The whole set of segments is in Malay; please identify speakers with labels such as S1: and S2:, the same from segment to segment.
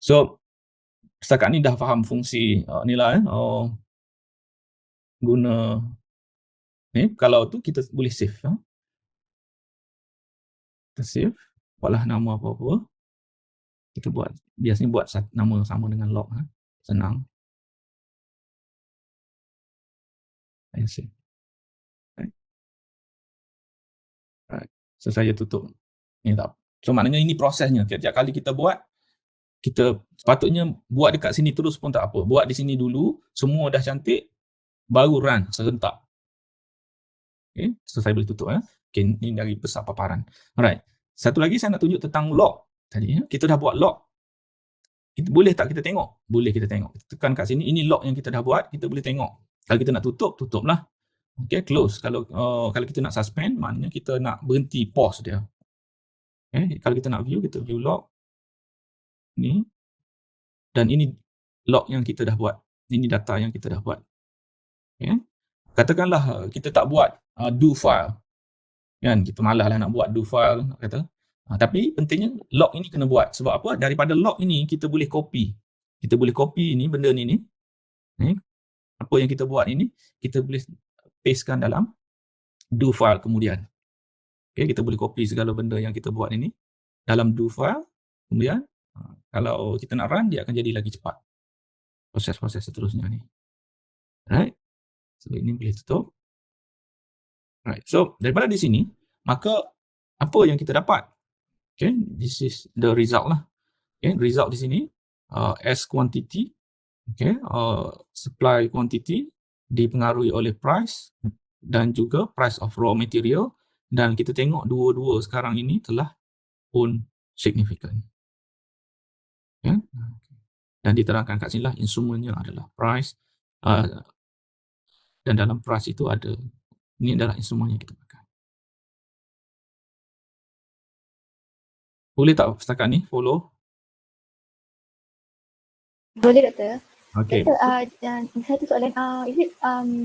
S1: So, setakat ni dah faham fungsi ni lah guna ni. Kalau tu kita boleh save. Kita save, buatlah nama apa-apa. Kita buat, biasanya buat nama sama dengan log. Senang. Saya save. Right. So, saya tutup. Ni tak. So, maknanya ini prosesnya. Tiap-tiap kali kita buat, kita sepatutnya buat dekat sini terus pun tak apa. Buat di sini dulu, semua dah cantik, baru run serentak. Okay, so saya boleh tutup. Okay, ini dari besar paparan. Alright. Satu lagi saya nak tunjuk tentang log. Tadi kita dah buat log. Boleh tak kita tengok? Boleh kita tengok. Kita tekan kat sini, ini log yang kita dah buat, kita boleh tengok. Kalau kita nak tutup, tutuplah. Okay, close. Kalau kita nak suspend, maknanya kita nak berhenti, pause dia. Okay, kalau kita nak view, kita view log. Ni. Dan ini log yang kita dah buat. Ini data yang kita dah buat. Okay. Katakanlah kita tak buat do file. Kan, kita malas lah nak buat do file. Kata. Tapi pentingnya log ini kena buat. Sebab apa? Daripada log ini, kita boleh copy. Kita boleh copy ni, benda ni. Apa yang kita buat ini, kita boleh pastekan dalam do file kemudian. Okay, kita boleh copy segala benda yang kita buat ini dalam do file. Kemudian, kalau kita nak run, dia akan jadi lagi cepat. Proses-proses seterusnya ni. Right? So, ini boleh tutup. Right. So, daripada di sini, maka apa yang kita dapat? Okay, this is the result lah. Okay, result di sini, S quantity, okay, supply quantity dipengaruhi oleh price dan juga price of raw material, dan kita tengok dua-dua sekarang ini telah pun significant. Okay. Dan diterangkan kat sini lah instrumennya adalah price, dan dalam price itu ada, ini adalah instrumen yang kita pakai. Boleh tak setakat ni follow?
S2: Boleh, Doktor.
S1: Okay.
S2: Satu soalan, is it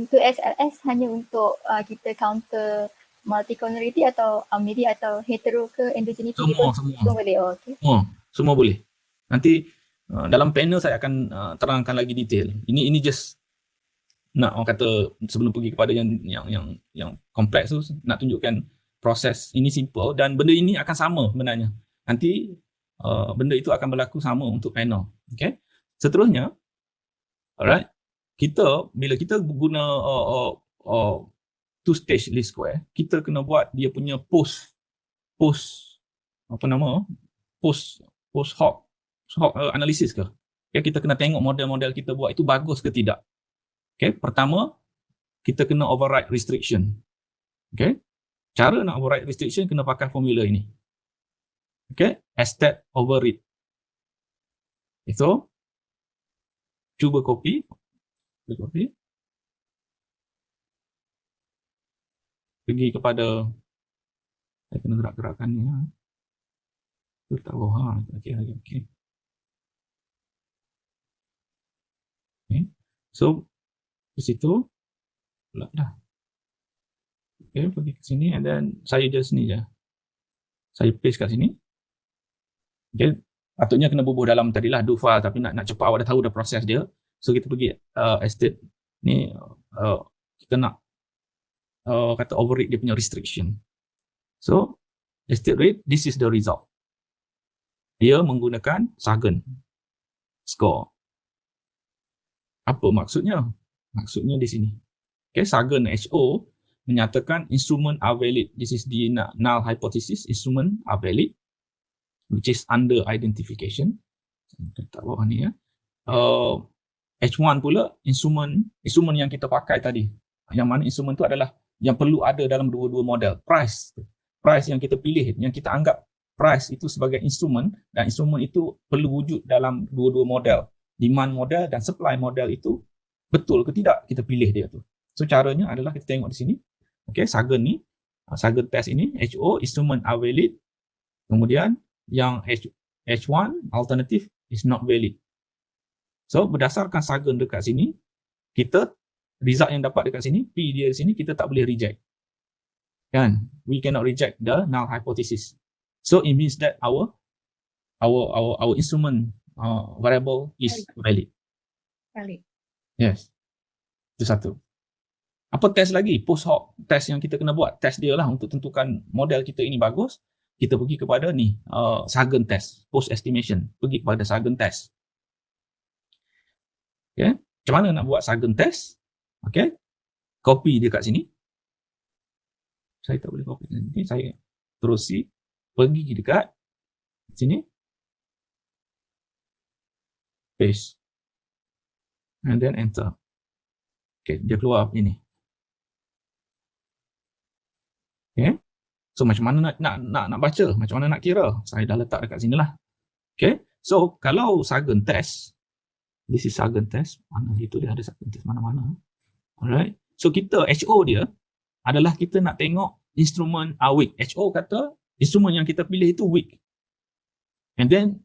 S2: to SLS hanya untuk kita counter multicolority atau maybe atau hetero ke endogeneity? Semua boleh. Okay.
S1: Semua boleh. Nanti dalam panel saya akan terangkan lagi detail. Ini just nak orang kata sebelum pergi kepada yang kompleks tu, nak tunjukkan proses ini simple dan benda ini akan sama sebenarnya. Nanti benda itu akan berlaku sama untuk panel. Okay. Seterusnya, alright, bila kita guna two stage least square, kita kena buat dia punya post hoc analysis ke. Okay, kita kena tengok model-model kita buat itu bagus ke tidak. Okay, pertama, kita kena override restriction. Okay, cara nak override restriction kena pakai formula ini. Okay, stat override. Itu cuba copy. Pergi kepada, saya kena gerak-gerakkan ni. Itu tak boleh. Okay. So, di situ, dah. Okay, pergi ke sini, and then saya just ni je. Saya paste kat sini. Okay, patutnya kena bubuh dalam tadilah do file, tapi nak cepat awak dah tahu dah proses dia. So, kita pergi estate ni, kita nak kata override dia punya restriction. So, estate rate, this is the result. Dia menggunakan Sargent score. Apa maksudnya? Maksudnya di sini. Okay, Sargent HO menyatakan instrument are valid. This is the null hypothesis. Instrument are valid, which is under identification. Letak bawah ni ya. H1 pula instrumen yang kita pakai tadi. Yang mana instrumen tu adalah yang perlu ada dalam dua-dua model. Price yang kita pilih, yang kita anggap price itu sebagai instrumen, dan instrumen itu perlu wujud dalam dua-dua model. Demand model dan supply model itu betul ke tidak kita pilih dia tu. So caranya adalah kita tengok di sini. Okay, Sargent ni, Sargent test ini, HO, instrument are valid. Kemudian yang H1, alternative is not valid. So, berdasarkan Sargent dekat sini, kita, result yang dapat dekat sini, P dia di sini, kita tak boleh reject. Kan? We cannot reject the null hypothesis. So, it means that our instrument variable is valid.
S2: Valid.
S1: Yes. Itu satu. Apa test lagi? Post hoc test yang kita kena buat. Test dia lah untuk tentukan model kita ini bagus. Kita pergi kepada ni, Sargent test, post estimation. Pergi kepada Sargent test. Okay. Macam mana nak buat Sargent test? Okay. Copy dia kat sini. Saya tak boleh copy nanti. Saya terusi. Pergi dekat sini. Paste. And then enter. Okay. Dia keluar ini. Okay. So macam mana nak baca? Macam mana nak kira? Saya dah letak dekat sini lah. Okay. So kalau Sargent test, this is Sargent test. Mana itu dia ada Sargent test mana-mana. Alright. So kita HO dia adalah kita nak tengok instrumen are weak. HO kata instrumen yang kita pilih itu weak. And then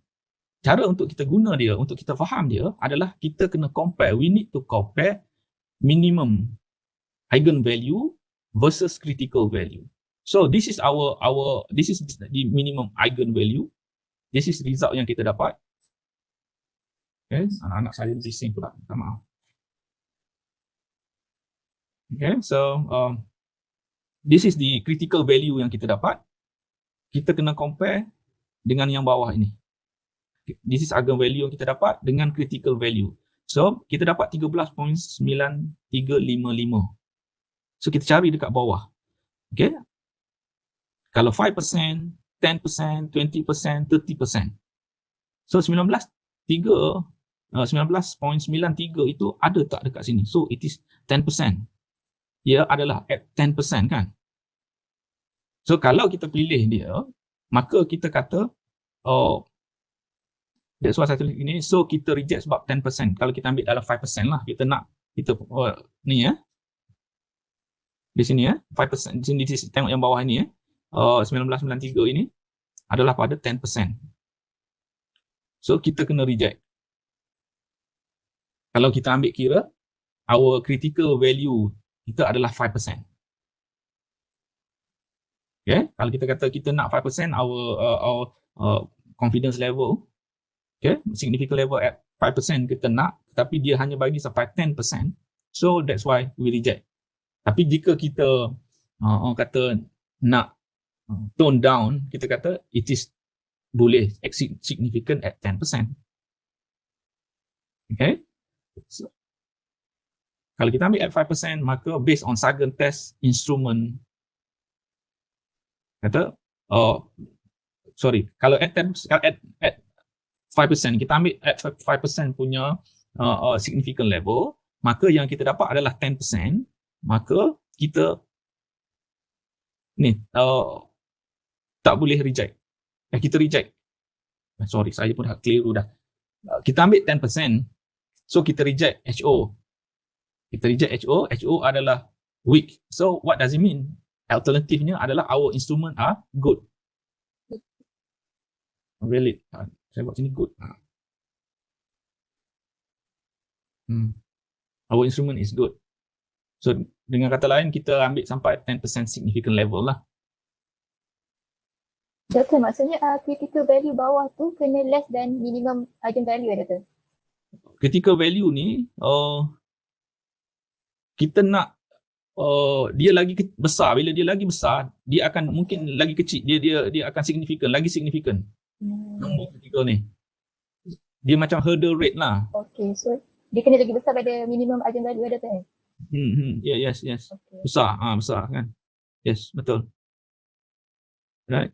S1: cara untuk kita guna dia, untuk kita faham dia adalah kita kena compare. We need to compare minimum eigenvalue versus critical value. So this is this is the minimum eigenvalue. This is result yang kita dapat. Okay, anak-anak saya bising pula. Minta maaf. Okay, so this is the critical value yang kita dapat. Kita kena compare dengan yang bawah ini. This is eigenvalue yang kita dapat dengan critical value. So kita dapat 13.9355. So kita cari dekat bawah. Okay. Kalau 5%, 10%, 20%, 30%. So 19.93 itu ada tak dekat sini? So it is 10%. Ia adalah at 10% kan? So kalau kita pilih dia, maka kita kata, oh, that's why saya tulis ini, so kita reject sebab 10%. Kalau kita ambil dalam 5% lah, kita nak, ni ya. Di sini ya, 5%, di sini tengok yang bawah ini ya. 1993 ini adalah pada 10%. So kita kena reject. Kalau kita ambil kira, our critical value kita adalah 5%. Okay? Kalau kita kata kita nak 5%, our confidence level, okay, significant level at 5% kita nak, tapi dia hanya bagi sampai 10%. So that's why we reject. Tapi jika kita kata nak tone down, kita kata it is boleh significant at 10%. Okay? So, kalau kita ambil at 5%, maka based on Sargent test instrument, kata, kalau at 5%, kita ambil at 5% punya significant level, maka yang kita dapat adalah 10%, maka kita ni tak boleh reject. Kita reject. Sorry, saya pun dah clear dah. Kita ambil 10%, so kita reject HO. Kita reject HO. HO adalah weak. So what does it mean? Alternatifnya adalah our instrument are good. Valid. Saya buat sini good. Our instrument is good. So dengan kata lain, kita ambil sampai 10% significant level lah.
S2: Doktor, maksudnya critical value bawah tu kena less than minimum eigenvalue ya, Doktor?
S1: Critical value ni, kita nak dia lagi besar. Bila dia lagi besar, dia akan mungkin lagi kecil. Dia akan significant, lagi significant. Nombor critical ni. Dia macam hurdle rate lah.
S2: Okay, so dia kena lagi besar pada minimum eigenvalue ada tak?
S1: Yes. Okay. Besar kan. Yes, betul. Right.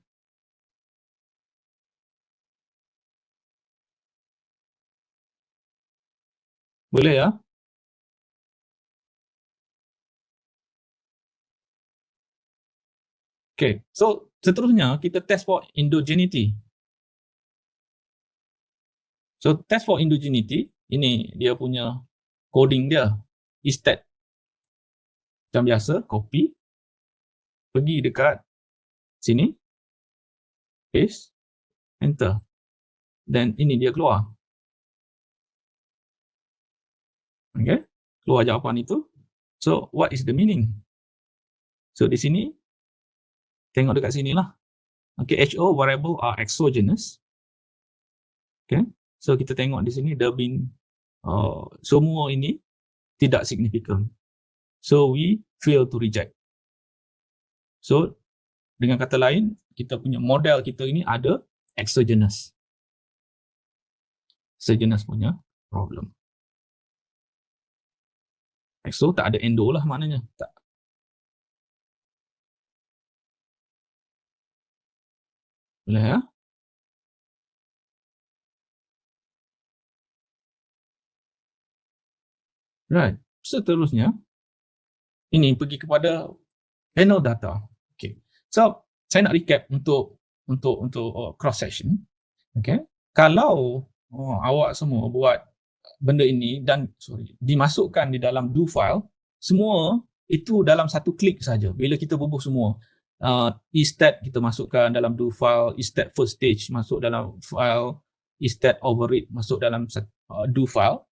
S1: Boleh ya? Okay, so seterusnya kita test for endogeneity. So test for endogeneity, ini dia punya coding dia, istat. Macam biasa, copy, pergi dekat sini, paste, enter. Dan ini dia keluar. Okay, keluar jawapan itu. So what is the meaning? So di sini, tengok dekat sini lah. Okay, HO variable are exogenous. Okay, So kita tengok di sini there been semua ini tidak signifikan. So we fail to reject. So dengan kata lain, kita punya model kita ini ada exogenous punya problem. Exo tak ada endo lah maknanya. Tak. Boleh ya? Right. Seterusnya, ini pergi kepada panel data. Okay. So, saya nak recap untuk cross section. Okay. Kalau awak semua buat benda ini dan dimasukkan di dalam do file, semua itu dalam satu klik saja. Bila kita bubuh semua, e-stat kita masukkan dalam do file, e-stat first stage masuk dalam file, e-stat overread masuk dalam do file.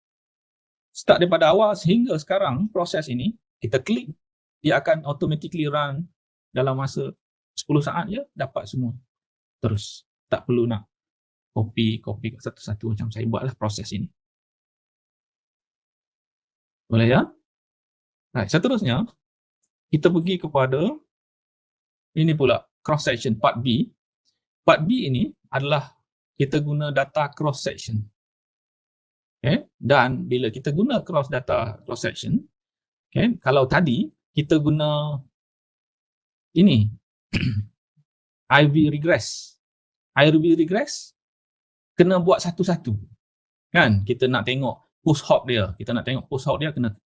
S1: Start daripada awal sehingga sekarang proses ini kita klik, dia akan automatically run dalam masa 10 saat je dapat semua. Terus tak perlu nak copy satu-satu macam saya buatlah proses ini. Boleh ya? Right, seterusnya kita pergi kepada ini pula cross section part B. Part B ini adalah kita guna data cross section. Okay? Dan bila kita guna cross section, okay, kalau tadi kita guna ini IV regress. IV regress kena buat satu-satu. Kan? Kita nak tengok post hoc dia. Kita nak tengok post hoc dia kena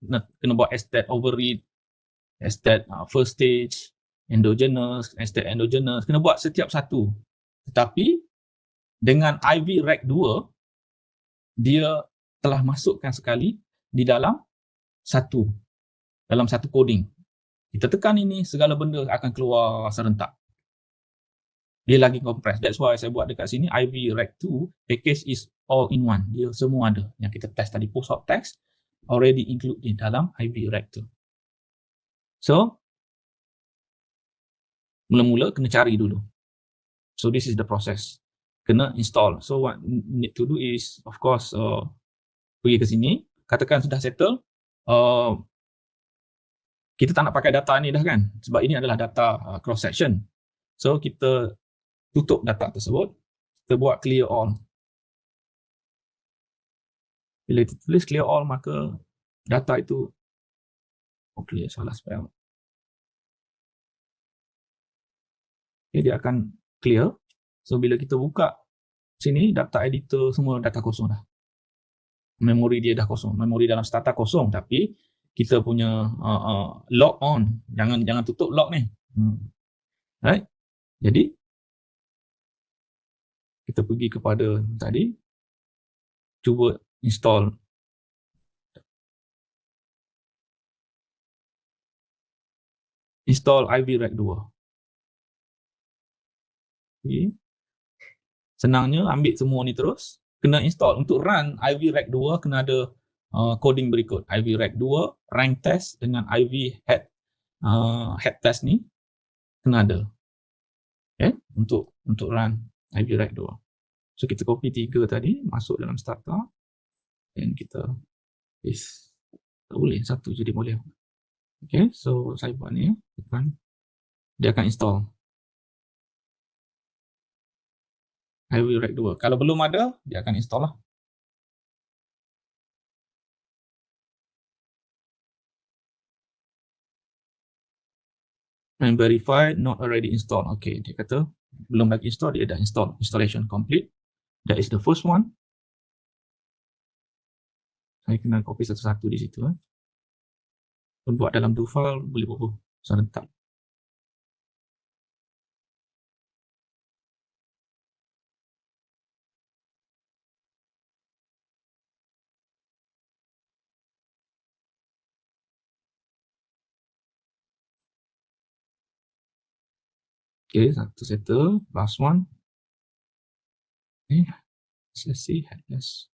S1: buat stat overread, stat first stage, endogenous, stat endogenous, kena buat setiap satu. Tetapi dengan IV rec 2 dia telah masukkan sekali di dalam satu coding. Kita tekan ini, segala benda akan keluar serentak. Dia lagi compress. That's why saya buat dekat sini IV rec 2 package is all in one. Dia semua ada. Yang kita test tadi post hoc text already include di dalam IV rec 2. So mula-mula kena cari dulu. So this is the process. Kena install. So what you need to do is of course pergi ke sini, katakan sudah settle, kita tak nak pakai data ni dah kan, sebab ini adalah data cross section. So kita tutup data tersebut, kita buat clear all. Bila kita tulis clear all, maka data itu clear, salah spell. Okay, dia akan clear. So bila kita buka sini, data editor semua data kosong dah. Memori dia dah kosong, memori dalam stata kosong, tapi kita punya log on, jangan tutup log ni. Right? Jadi kita pergi kepada tadi, cuba install IV rec 2. Okay. Senangnya ambil semua ni terus, kena install. Untuk run IV rec 2 kena ada coding berikut. IV rec 2 rank test dengan IV head test ni kena ada. Okay? Untuk run IV rec 2. So kita copy 3 tadi, masuk dalam starter, dan kita paste. Tak boleh, satu jadi boleh. Okay, so saya buat ni, dia akan install IV rec 2. Kalau belum ada, dia akan install lah. And verify not already installed. Okay, dia kata belum lagi install, dia dah install. Installation complete. That is the first one. Saya kena copy satu-satu di situ. Buat dalam do file boleh buat serentak. Okay, satu settle. Last one. Okay, let's see headless.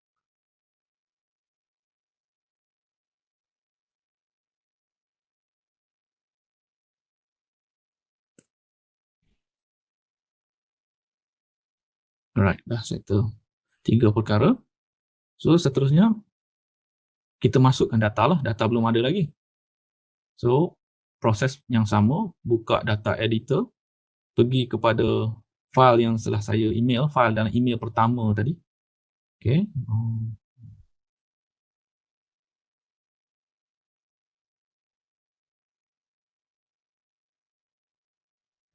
S1: Alright, dah settle 3 perkara. So seterusnya kita masukkan data lah, data belum ada lagi. So proses yang sama, buka data editor, pergi kepada file yang setelah saya email, file dalam email pertama tadi. Okay.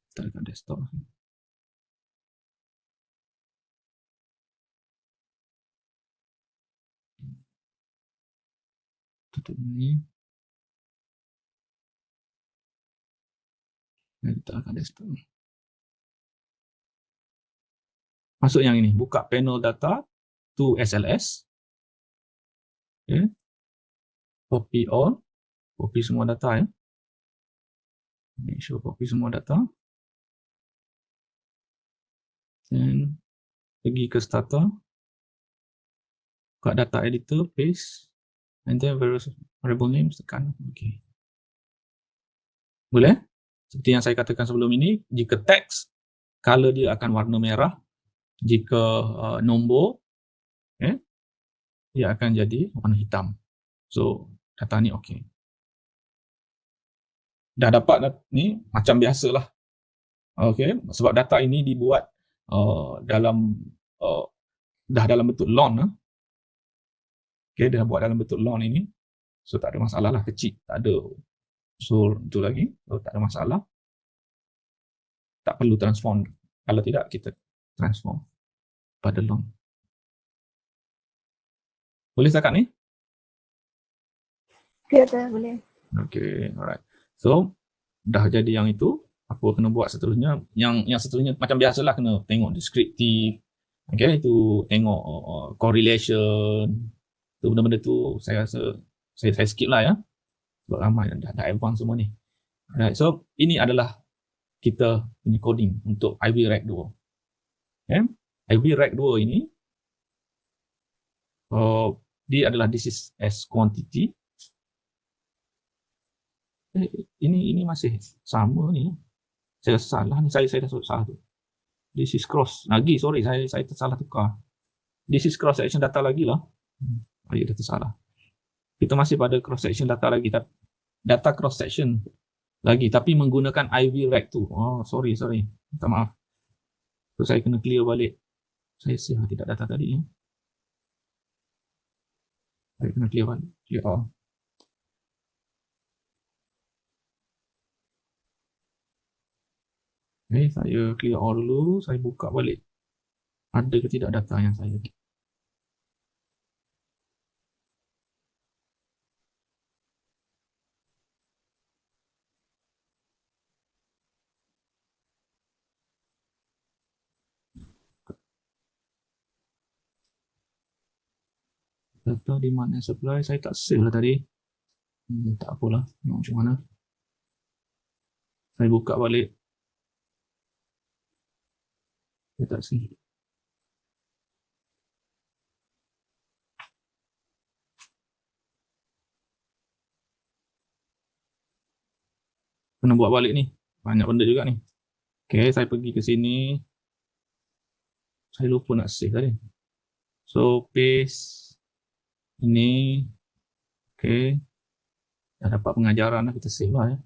S1: Kita dekat desktop. Tutup ni. Kita akan desktop. Masuk yang ini, buka panel data to SLS. Okay. Copy all, copy semua data ya. Make sure copy semua data. Dan pergi ke starter. Buka data editor, paste. And then variable name, tekan. Okay. Boleh? Seperti yang saya katakan sebelum ini, jika teks, color dia akan warna merah. Jika nombor, dia akan jadi warna hitam. So, data ni okey. Dah dapat ni, macam biasalah. Okey, sebab data ini dibuat dalam dah dalam bentuk LON. Okey, dah buat dalam bentuk LON ini. So, tak ada masalah lah, kecil. Tak ada usul itu lagi. So, tak ada masalah. Tak perlu transform. Kalau tidak, kita transform pada LON. Boleh setakat ni?
S2: Okay, boleh.
S1: Okay, alright. So, dah jadi yang itu. Apa kena buat seterusnya? Yang seterusnya macam biasalah, kena tengok deskriptif. Okay, itu tengok correlation. Tu benda-benda tu saya rasa saya skip lah ya. Sebab ramai dah advance semua ni. Alright, so ini adalah kita punya coding untuk Ivy Rag 2. Okay? Ivy Rag 2 ini dia adalah this is as quantity. Ini masih sama ni. Saya salah ni, saya dah salah tu. This is cross. Lagi, sorry, saya tersalah tukar. This is cross section data lagi lah. Saya dah tersalah. Kita masih pada cross section data lagi. Data cross section lagi, tapi menggunakan Ivy Rag tu. Oh, sorry. Minta maaf. So, saya kena clear balik. Saya tidak data tadi ya. Saya kena clear balik. Clear all. Okay, saya clear all dulu. Saya buka balik. Ada ke tidak data yang saya data demand and supply saya tak save lah tadi. Tak apalah, macam mana. Saya buka balik. Saya tak save. Kena buat balik ni. Banyak benda juga ni. Okay, saya pergi ke sini. Saya lupa nak save tadi. So, paste. Ini. Okay. Dah dapat pengajaran lah, kita save lah ya.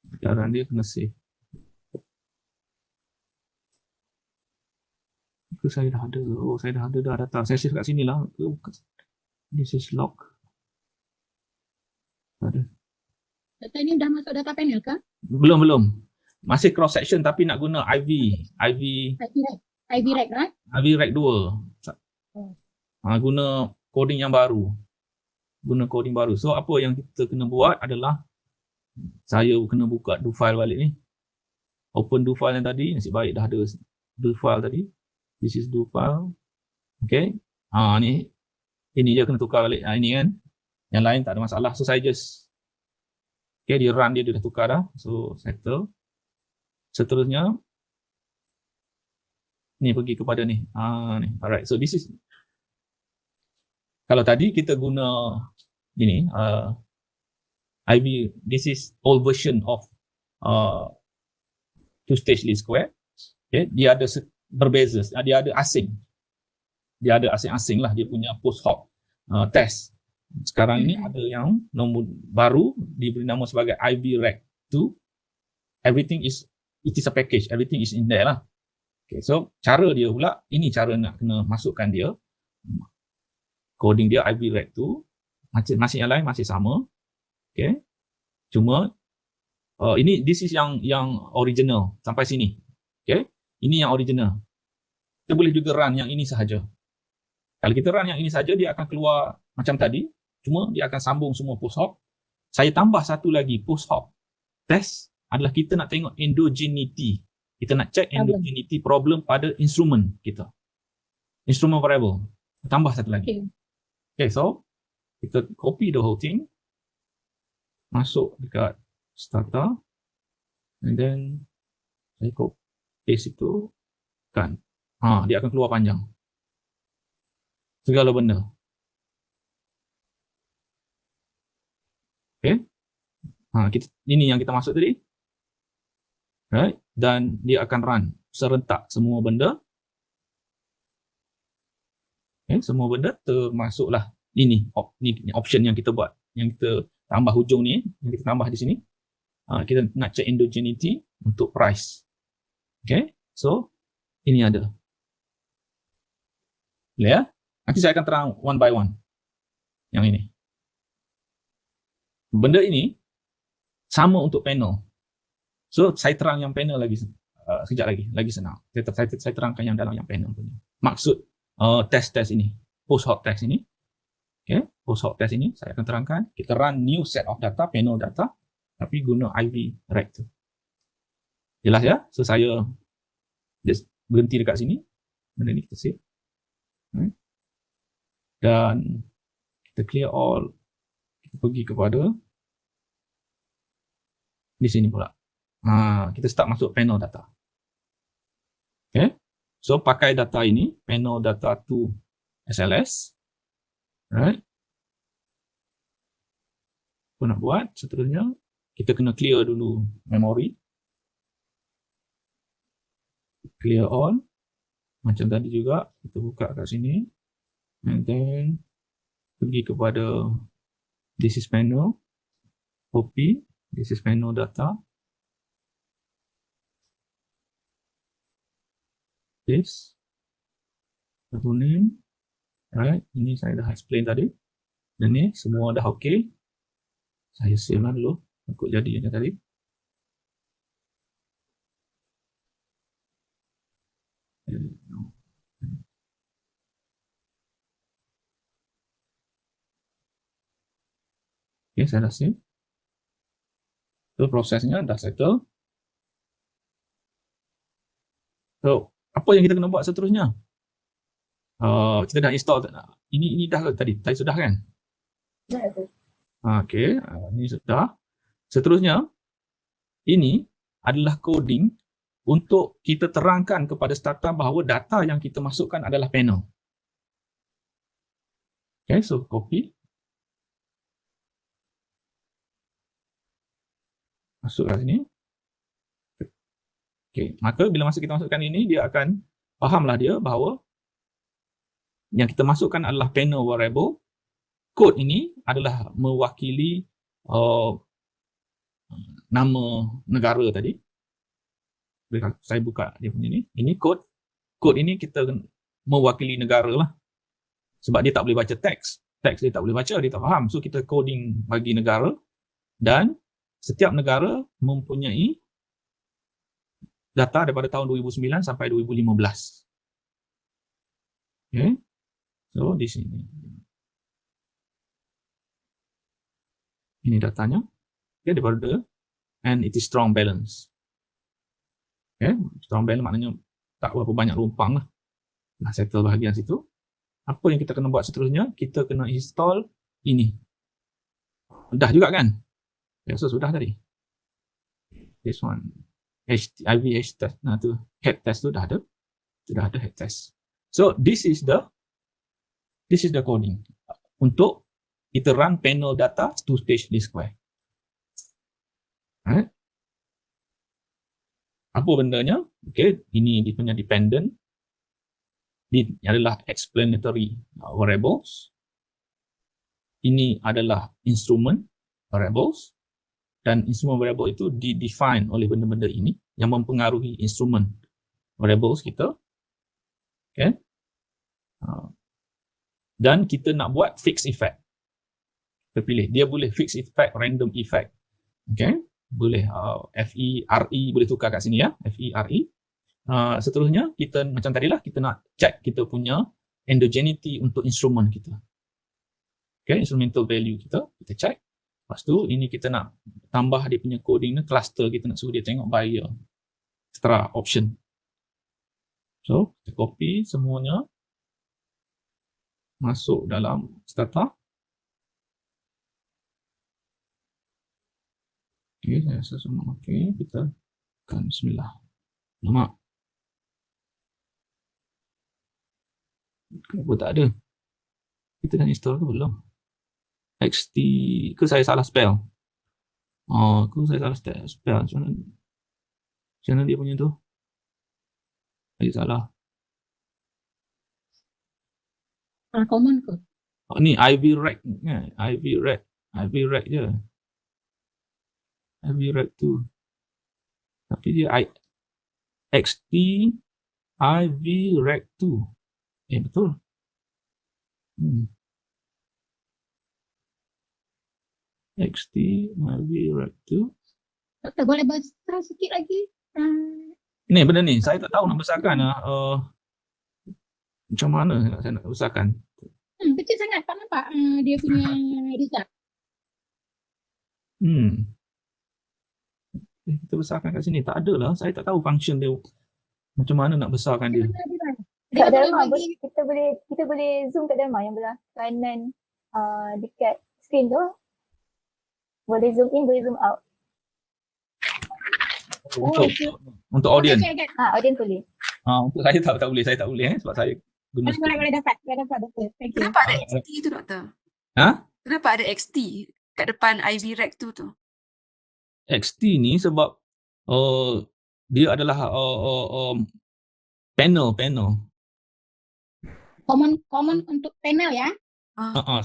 S1: Pengajaran dia kena save. Ke saya dah ada. Oh, saya dah ada dah data. Saya save kat sini lah. This is log. Ada.
S3: Data ni dah masuk data panel ke?
S1: Belum. Masih cross section tapi nak guna Ivy
S3: Rag, right?
S1: Ivy Rag 2. Guna coding yang baru. So apa yang kita kena buat adalah saya kena buka do file balik ni. Open do file yang tadi. Nasib baik dah ada do file tadi. This is do file. Okay. Ni. Ini je kena tukar balik. Ini kan. Yang lain tak ada masalah. So saya just okay, dia run dia dah tukar dah. So settle. Seterusnya ni pergi kepada ni. Ni. Alright. So this is kalau tadi kita guna ini Ivy, this is old version of two-stage least square. Okay, dia ada berbeza, dia ada asing. dia ada asing-asing lah, dia punya post hoc test. Sekarang ini ada yang nombor baru diberi nama sebagai IV Rec 2. Everything is, it is a package, everything is in there lah. Okay, so cara dia pula, ini cara nak kena masukkan dia, coding dia IV Rec 2, masih yang lain masih sama. Okay, cuma ini this is yang original sampai sini. Okay, ini yang original. Kita boleh juga run yang ini sahaja. Kalau kita run yang ini saja, dia akan keluar macam tadi, cuma dia akan sambung semua post hoc. Saya tambah satu lagi post hoc test adalah kita nak tengok endogeneity. Kita nak check endogeneity problem pada instrument kita, instrument variable. Tambah satu lagi. Okay, so kita copy the whole thing, masuk dekat starter, and then saya paste itu kan, dia akan keluar panjang segala benda. Okay, ini yang kita masuk tadi, right? Dan dia akan run serentak semua benda. Okay, semua benda termasuklah ini option yang kita buat, yang kita tambah hujung ni, yang kita tambah di sini. Kita nak check endogeneity untuk price. Okay, so ini ada. Boleh ya? Nanti saya akan terang one by one yang ini. Benda ini sama untuk panel. So saya terang yang panel lagi sekejap lagi senang. Saya terangkan yang dalam yang panel punya. Maksud test ini, post hoc test ini. Okay, post hoc test ini saya akan terangkan. Kita run new set of data, panel data, tapi guna IV Rec tu. Jelas ya? So saya just berhenti dekat sini. Benda ni kita save. Dan kita clear all. Kita pergi kepada di sini pula. Kita start masuk panel data. Okay. So pakai data ini, panel data to SLS. Right. Apa nak buat seterusnya? Kita kena clear dulu memory. Clear all. Macam tadi juga, kita buka kat sini. And then, pergi kepada this is panel. Copy. This is panel data. This. Satu name. Right. Ini saya dah explain tadi. Dan ni semua dah okay. Saya save lah dulu. Ikut jadi yang tadi. Okay, saya dah save. So, prosesnya dah settle. So, apa yang kita kena buat seterusnya? Kita dah install. Ini dah tadi sudah kan? Okay, ini sudah. Seterusnya, ini adalah coding untuk kita terangkan kepada startup bahawa data yang kita masukkan adalah panel. Okay, so copy. Masuk kat sini. Okay, maka bila masa kita masukkan ini, dia akan fahamlah dia bahawa yang kita masukkan adalah panel variable. Kod ini adalah mewakili nama negara tadi. Saya buka dia punya ni. Ini kod. Kod ini kita mewakili negara lah. Sebab dia tak boleh baca teks. Teks dia tak boleh baca, dia tak faham. So kita coding bagi negara. Dan setiap negara mempunyai data daripada tahun 2009 sampai 2015. Okay. So di sini. Ini datanya. Okay, daripada and it is strong balance. Okay, strong balance maknanya tak berapa banyak rumpang lah. Nah, settle bahagian situ. Apa yang kita kena buat seterusnya? Kita kena install ini. Dah juga kan? Ya, so sudah tadi. This one. IVH test. Nah, tu head test tu dah ada. Sudah ada head test. So, this is the coding. Untuk kita run panel data to stage D square. Right? Apa bendanya? Okay, ini dia punya dependent. Ini adalah explanatory variables. Ini adalah instrument variables. Dan instrument variable itu di-define oleh benda-benda ini yang mempengaruhi instrument variables kita. Okay. Dan kita nak buat fixed effect. Kita pilih. Dia boleh fixed effect, random effect. Okay. Boleh FE, RE boleh tukar kat sini ya. FE, RE. Seterusnya, kita macam tadilah, kita nak check kita punya endogeneity untuk instrument kita. Okay, instrumental value kita check. Lepas tu, ini kita nak tambah dia punya coding ni, cluster kita nak suruh dia tengok buyer. Extra option. So, kita copy semuanya. Masuk dalam data. Okay, saya rasa semua okay. Kita akan bismillah. Lama. Kenapa tak ada? Kita dah install ke belum? XT ke saya salah spell? Ke saya salah spell? Macam mana dia punya tu? Saya salah.
S3: Common ke?
S1: Ni IV rack kan? IV rack je. IV rack tu. Tapi dia XT IV rack tu. Betul. XT IV rack tu.
S3: Doktor boleh besar sikit lagi?
S1: Ni benda ni saya tak tahu nak besarkan macam mana saya nak besarkan.
S3: Kecil sangat, tak nampak dia punya result.
S1: Kita besarkan kat sini. Tak ada lah. Saya tak tahu function dia. Macam mana nak besarkan dia.
S2: Kat Dharma, kita boleh zoom kat Dharma yang belah kanan dekat screen tu. Boleh zoom in, boleh zoom out.
S1: Untuk audience.
S2: Audience boleh.
S1: Untuk saya tak boleh. Saya tak boleh sebab saya guna
S3: boleh dapat doktor. Thank you.
S4: Kenapa ada XT tu, doktor? Kenapa ada XT kat depan IV rack tu?
S1: XT ni sebab dia adalah panel.
S3: Common untuk panel ya.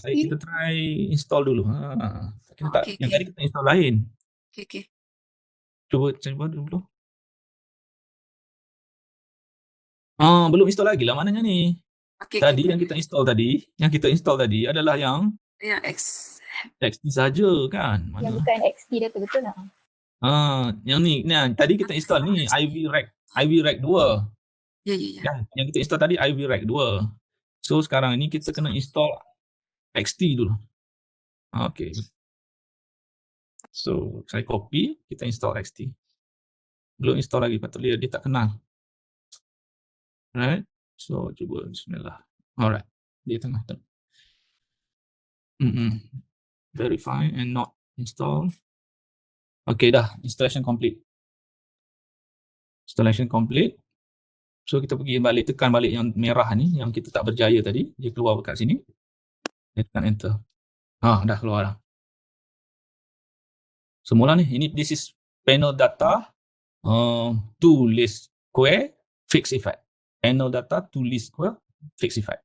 S1: Kita try install dulu. Yang tadi kita install lain.
S4: Okay.
S1: Cuba dulu. Belum install lagi lah maknanya ni. Tadi yang kita install tadi adalah yang XT saja kan.
S2: Mana? Yang bukan XT dah betul tak?
S1: Yang ni tadi kita install ni IV rack 2.
S4: Ya.
S1: Yang kita install tadi IV rack 2. So sekarang ni kita kena install XT dulu. Okay. So saya copy, kita install XT. Belum install lagi, patut dia tak kenal. Right. So cuba bismillah. Alright. Dia tengah. Verify and not install. Okay dah, installation complete. So kita pergi balik, tekan balik yang merah ni, yang kita tak berjaya tadi. Dia keluar kat sini. Dia tekan enter. Dah keluar dah. Semula ni, this is panel data to list square fixed effect. Panel data to list square fixed effect.